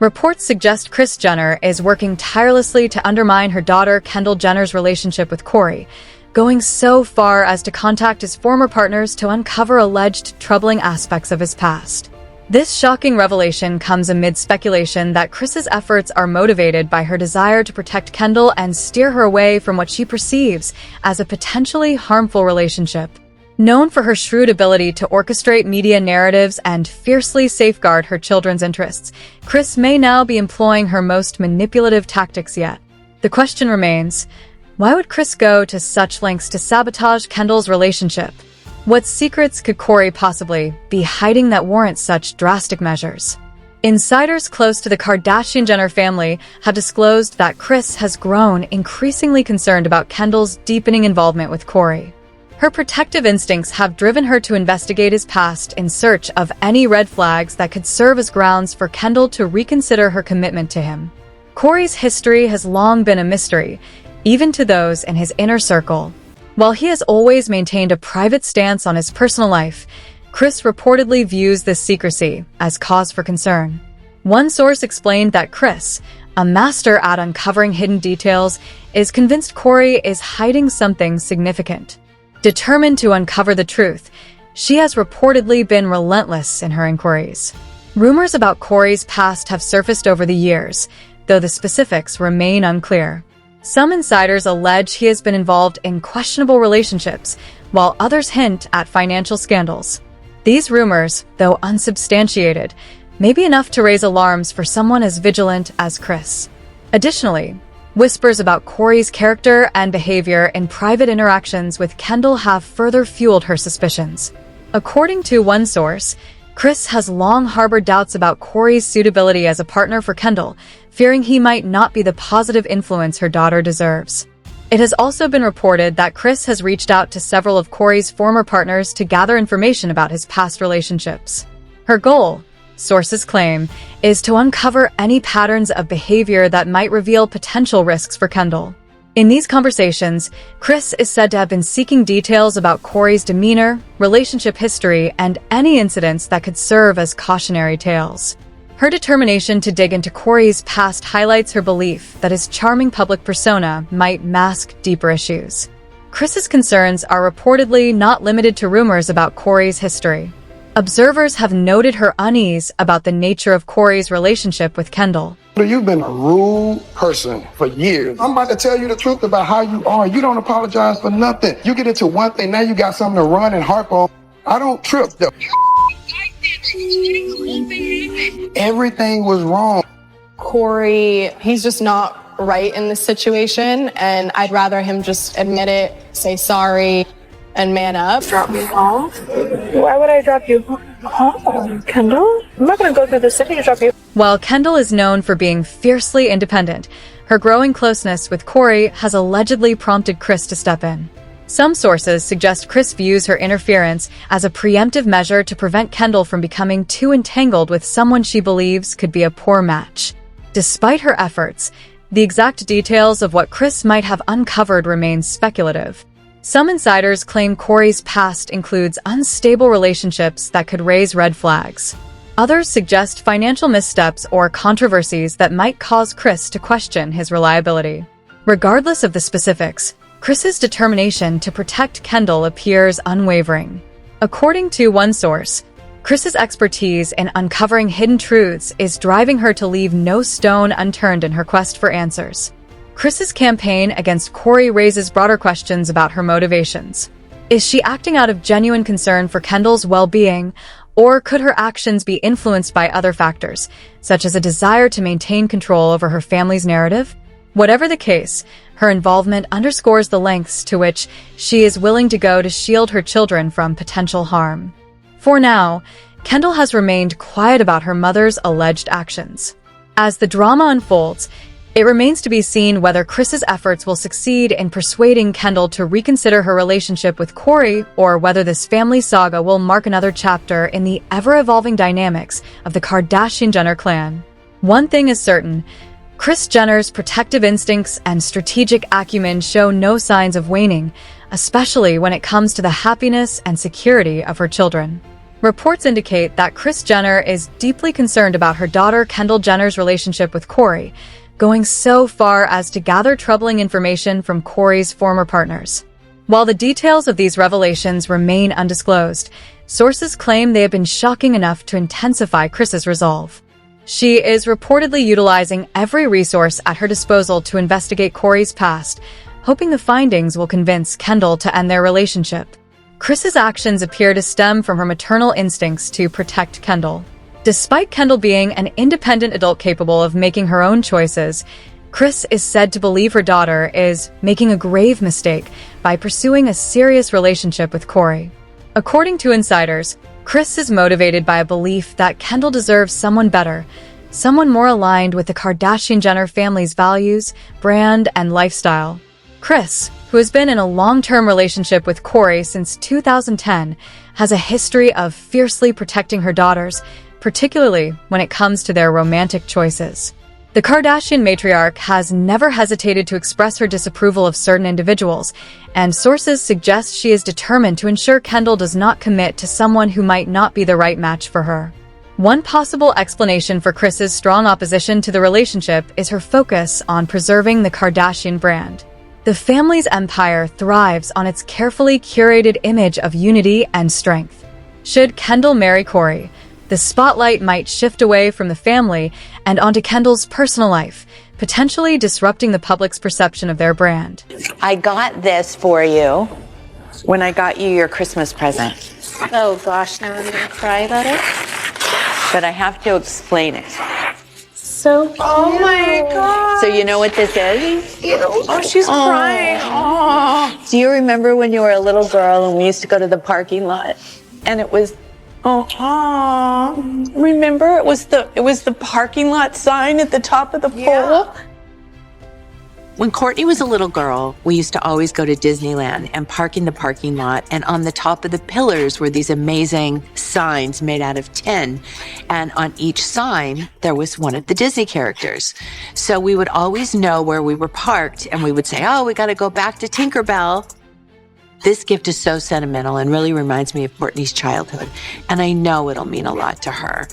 Reports suggest Kris Jenner is working tirelessly to undermine her daughter Kendall Jenner's relationship with Kory, going so far as to contact his former partners to uncover alleged troubling aspects of his past. This shocking revelation comes amid speculation that Kris's efforts are motivated by her desire to protect Kendall and steer her away from what she perceives as a potentially harmful relationship. Known for her shrewd ability to orchestrate media narratives and fiercely safeguard her children's interests, Kris may now be employing her most manipulative tactics yet. The question remains, why would Kris go to such lengths to sabotage Kendall's relationship? What secrets could Kory possibly be hiding that warrant such drastic measures? Insiders close to the Kardashian-Jenner family have disclosed that Kris has grown increasingly concerned about Kendall's deepening involvement with Kory. Her protective instincts have driven her to investigate his past in search of any red flags that could serve as grounds for Kendall to reconsider her commitment to him. Kory's history has long been a mystery, even to those in his inner circle. While he has always maintained a private stance on his personal life, Kris reportedly views this secrecy as cause for concern. One source explained that Kris, a master at uncovering hidden details, is convinced Kory is hiding something significant. Determined to uncover the truth, she has reportedly been relentless in her inquiries. Rumors about Kory's past have surfaced over the years, though the specifics remain unclear. Some insiders allege he has been involved in questionable relationships, while others hint at financial scandals. These rumors, though unsubstantiated, may be enough to raise alarms for someone as vigilant as Kris. Additionally, whispers about Kory's character and behavior in private interactions with Kendall have further fueled her suspicions. According to one source, Kris has long harbored doubts about Kory's suitability as a partner for Kendall, fearing he might not be the positive influence her daughter deserves. It has also been reported that Kris has reached out to several of Kory's former partners to gather information about his past relationships. Her goal, sources claim, is to uncover any patterns of behavior that might reveal potential risks for Kendall. In these conversations, Kris is said to have been seeking details about Kory's demeanor, relationship history, and any incidents that could serve as cautionary tales. Her determination to dig into Kory's past highlights her belief that his charming public persona might mask deeper issues. Kris's concerns are reportedly not limited to rumors about Kory's history. Observers have noted her unease about the nature of Kory's relationship with Kendall. You've been a rude person for years. I'm about to tell you the truth about how you are. You don't apologize for nothing. You get into one thing, now you got something to run and harp on. I don't trip though. Everything was wrong. Kory, he's just not right in this situation, and I'd rather him just admit it, say sorry, and man up. Drop me home? Why would I drop you home, Kendall? I'm not gonna go through the city to drop you. While Kendall is known for being fiercely independent, her growing closeness with Kory has allegedly prompted Kris to step in. Some sources suggest Kris views her interference as a preemptive measure to prevent Kendall from becoming too entangled with someone she believes could be a poor match. Despite her efforts, the exact details of what Kris might have uncovered remain speculative. Some insiders claim Kory's past includes unstable relationships that could raise red flags. Others suggest financial missteps or controversies that might cause Kris to question his reliability. Regardless of the specifics, Kris's determination to protect Kendall appears unwavering. According to one source, Kris's expertise in uncovering hidden truths is driving her to leave no stone unturned in her quest for answers. Kris's campaign against Kory raises broader questions about her motivations. Is she acting out of genuine concern for Kendall's well-being, or could her actions be influenced by other factors, such as a desire to maintain control over her family's narrative? Whatever the case, her involvement underscores the lengths to which she is willing to go to shield her children from potential harm. For now, Kendall has remained quiet about her mother's alleged actions. As the drama unfolds, it remains to be seen whether Kris's efforts will succeed in persuading Kendall to reconsider her relationship with Kory, or whether this family saga will mark another chapter in the ever-evolving dynamics of the Kardashian-Jenner clan. One thing is certain, Kris Jenner's protective instincts and strategic acumen show no signs of waning, especially when it comes to the happiness and security of her children. Reports indicate that Kris Jenner is deeply concerned about her daughter Kendall Jenner's relationship with Kory, going so far as to gather troubling information from Kory's former partners. While the details of these revelations remain undisclosed, sources claim they have been shocking enough to intensify Kris's resolve. She is reportedly utilizing every resource at her disposal to investigate Kory's past, hoping the findings will convince Kendall to end their relationship. Kris's actions appear to stem from her maternal instincts to protect Kendall. Despite Kendall being an independent adult capable of making her own choices, Kris is said to believe her daughter is making a grave mistake by pursuing a serious relationship with Kory. According to insiders, Kris is motivated by a belief that Kendall deserves someone better, someone more aligned with the Kardashian-Jenner family's values, brand, and lifestyle. Kris, who has been in a long-term relationship with Kory since 2010, has a history of fiercely protecting her daughters, particularly when it comes to their romantic choices. The Kardashian matriarch has never hesitated to express her disapproval of certain individuals, and sources suggest she is determined to ensure Kendall does not commit to someone who might not be the right match for her. One possible explanation for Kris's strong opposition to the relationship is her focus on preserving the Kardashian brand. The family's empire thrives on its carefully curated image of unity and strength. Should Kendall marry Kory, the spotlight might shift away from the family and onto Kendall's personal life, potentially disrupting the public's perception of their brand. I got this for you when I got you your Christmas present. Oh gosh, now I'm gonna cry about it. But I have to explain it. So oh my god. So you know what this is? Oh, she's crying. Oh. Do you remember when you were a little girl and we used to go to the parking lot and it was remember it was the parking lot sign at the top of the pole? When Courtney was a little girl, we used to always go to Disneyland and park in the parking lot, and on the top of the pillars were these amazing signs made out of tin, and on each sign there was one of the Disney characters. So we would always know where we were parked, and we would say, oh, we got to go back to Tinkerbell. This gift is so sentimental and really reminds me of Courtney's childhood, and I know it'll mean a lot to her.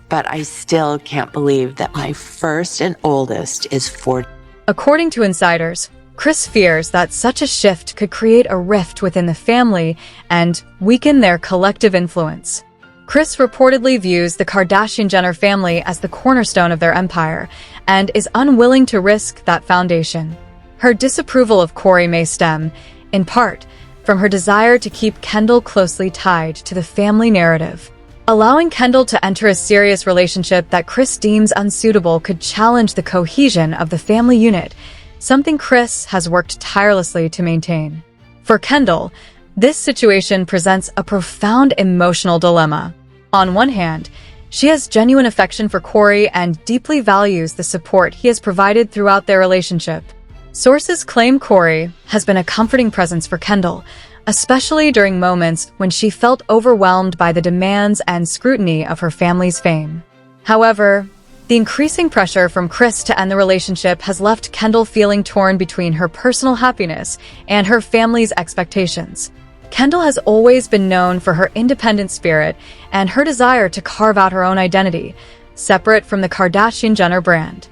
But I still can't believe that my first and oldest is 40. According to insiders, Kris fears that such a shift could create a rift within the family and weaken their collective influence. Kris reportedly views the Kardashian-Jenner family as the cornerstone of their empire and is unwilling to risk that foundation. Her disapproval of Kory may stem, in part, from her desire to keep Kendall closely tied to the family narrative. Allowing Kendall to enter a serious relationship that Kris deems unsuitable could challenge the cohesion of the family unit, something Kris has worked tirelessly to maintain. For Kendall, this situation presents a profound emotional dilemma. On one hand, she has genuine affection for Kory and deeply values the support he has provided throughout their relationship. Sources claim Kory has been a comforting presence for Kendall, especially during moments when she felt overwhelmed by the demands and scrutiny of her family's fame. However, the increasing pressure from Kris to end the relationship has left Kendall feeling torn between her personal happiness and her family's expectations. Kendall has always been known for her independent spirit and her desire to carve out her own identity, separate from the Kardashian-Jenner brand.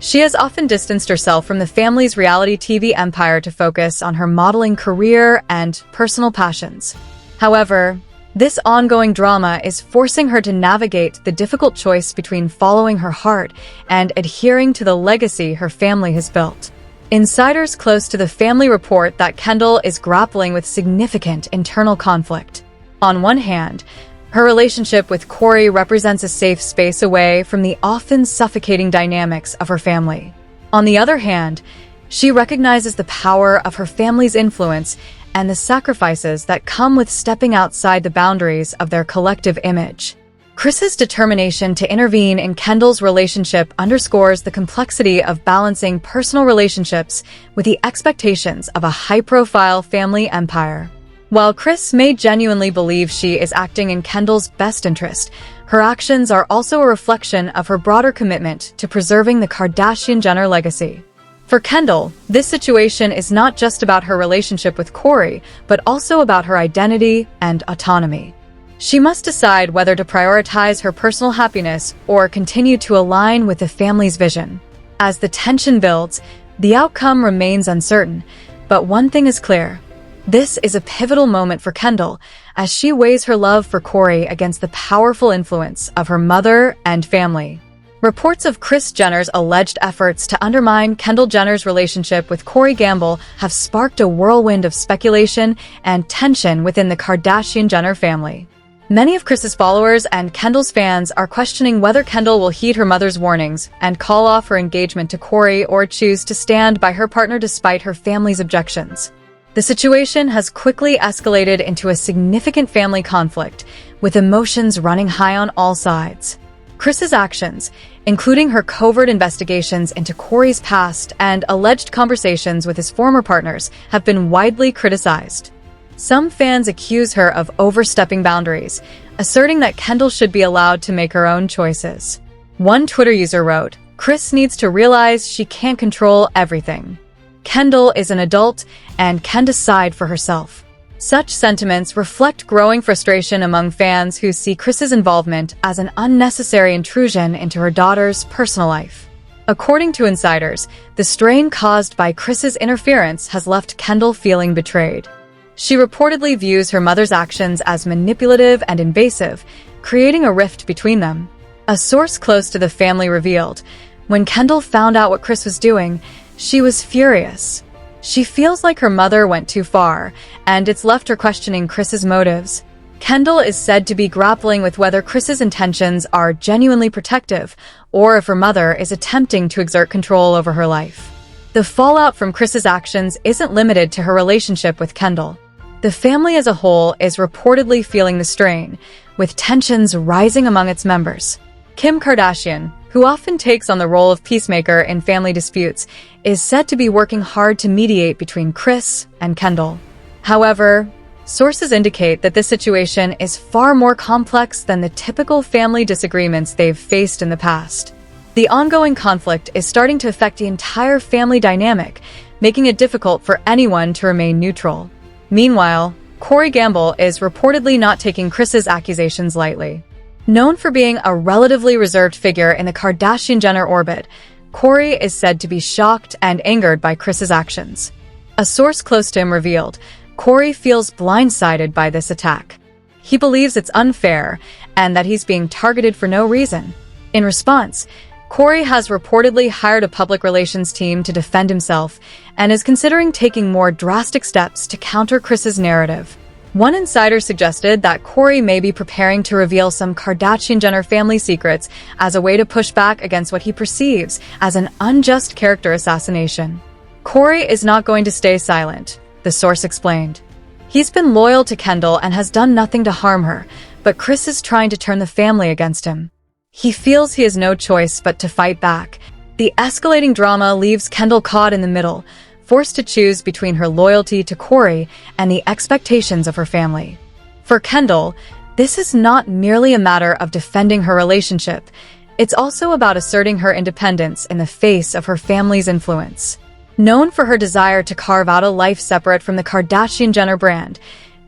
She has often distanced herself from the family's reality TV empire to focus on her modeling career and personal passions. However, this ongoing drama is forcing her to navigate the difficult choice between following her heart and adhering to the legacy her family has built. Insiders close to the family report that Kendall is grappling with significant internal conflict. On one hand, her relationship with Kory represents a safe space away from the often suffocating dynamics of her family. On the other hand, she recognizes the power of her family's influence and the sacrifices that come with stepping outside the boundaries of their collective image. Kris's determination to intervene in Kendall's relationship underscores the complexity of balancing personal relationships with the expectations of a high-profile family empire. While Kris may genuinely believe she is acting in Kendall's best interest, her actions are also a reflection of her broader commitment to preserving the Kardashian-Jenner legacy. For Kendall, this situation is not just about her relationship with Kory, but also about her identity and autonomy. She must decide whether to prioritize her personal happiness or continue to align with the family's vision. As the tension builds, the outcome remains uncertain, but one thing is clear. This is a pivotal moment for Kendall as she weighs her love for Kory against the powerful influence of her mother and family. Reports of Kris Jenner's alleged efforts to undermine Kendall Jenner's relationship with Kory Gamble have sparked a whirlwind of speculation and tension within the Kardashian-Jenner family. Many of Kris's followers and Kendall's fans are questioning whether Kendall will heed her mother's warnings and call off her engagement to Kory or choose to stand by her partner despite her family's objections. The situation has quickly escalated into a significant family conflict, with emotions running high on all sides. Kris's actions, including her covert investigations into Kory's past and alleged conversations with his former partners, have been widely criticized. Some fans accuse her of overstepping boundaries, asserting that Kendall should be allowed to make her own choices. One Twitter user wrote, "Kris needs to realize she can't control everything. Kendall is an adult and can decide for herself." Such sentiments reflect growing frustration among fans who see Kris's involvement as an unnecessary intrusion into her daughter's personal life. According to insiders, the strain caused by Kris's interference has left Kendall feeling betrayed. She reportedly views her mother's actions as manipulative and invasive, creating a rift between them. A source close to the family revealed, when Kendall found out what Kris was doing, she was furious. She feels like her mother went too far, and it's left her questioning Kris's motives. Kendall is said to be grappling with whether Kris's intentions are genuinely protective, or if her mother is attempting to exert control over her life. The fallout from Kris's actions isn't limited to her relationship with Kendall. The family as a whole is reportedly feeling the strain, with tensions rising among its members. Kim Kardashian, who often takes on the role of peacemaker in family disputes, is said to be working hard to mediate between Kris and Kendall. However, sources indicate that this situation is far more complex than the typical family disagreements they've faced in the past. The ongoing conflict is starting to affect the entire family dynamic, making it difficult for anyone to remain neutral. Meanwhile, Kory Gamble is reportedly not taking Kris's accusations lightly. Known for being a relatively reserved figure in the Kardashian-Jenner orbit, Kory is said to be shocked and angered by Kris's actions. A source close to him revealed, Kory feels blindsided by this attack. He believes it's unfair and that he's being targeted for no reason. In response, Kory has reportedly hired a public relations team to defend himself and is considering taking more drastic steps to counter Kris's narrative. One insider suggested that Kory may be preparing to reveal some Kardashian-Jenner family secrets as a way to push back against what he perceives as an unjust character assassination. Kory is not going to stay silent, the source explained. He's been loyal to Kendall and has done nothing to harm her, but Kris is trying to turn the family against him. He feels he has no choice but to fight back. The escalating drama leaves Kendall caught in the middle, forced to choose between her loyalty to Kory and the expectations of her family. For Kendall, this is not merely a matter of defending her relationship. It's also about asserting her independence in the face of her family's influence. Known for her desire to carve out a life separate from the Kardashian-Jenner brand,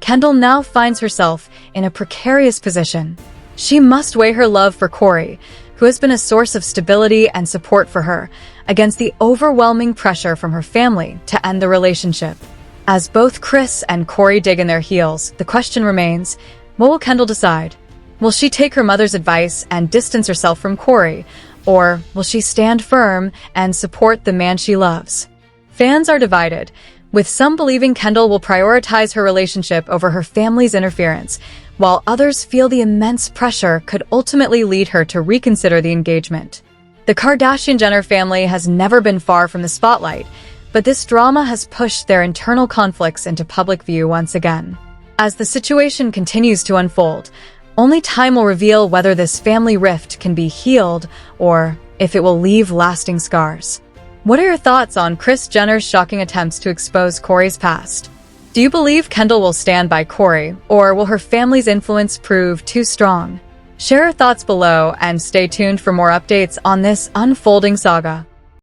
Kendall now finds herself in a precarious position. She must weigh her love for Kory, who has been a source of stability and support for her, against the overwhelming pressure from her family to end the relationship. As both Kris and Kory dig in their heels, the question remains, what will Kendall decide? Will she take her mother's advice and distance herself from Kory, or will she stand firm and support the man she loves? Fans are divided, with some believing Kendall will prioritize her relationship over her family's interference, while others feel the immense pressure could ultimately lead her to reconsider the engagement. The Kardashian-Jenner family has never been far from the spotlight, but this drama has pushed their internal conflicts into public view once again. As the situation continues to unfold, only time will reveal whether this family rift can be healed or if it will leave lasting scars. What are your thoughts on Kris Jenner's shocking attempts to expose Kory's past? Do you believe Kendall will stand by Corey, or will her family's influence prove too strong? Share your thoughts below and stay tuned for more updates on this unfolding saga.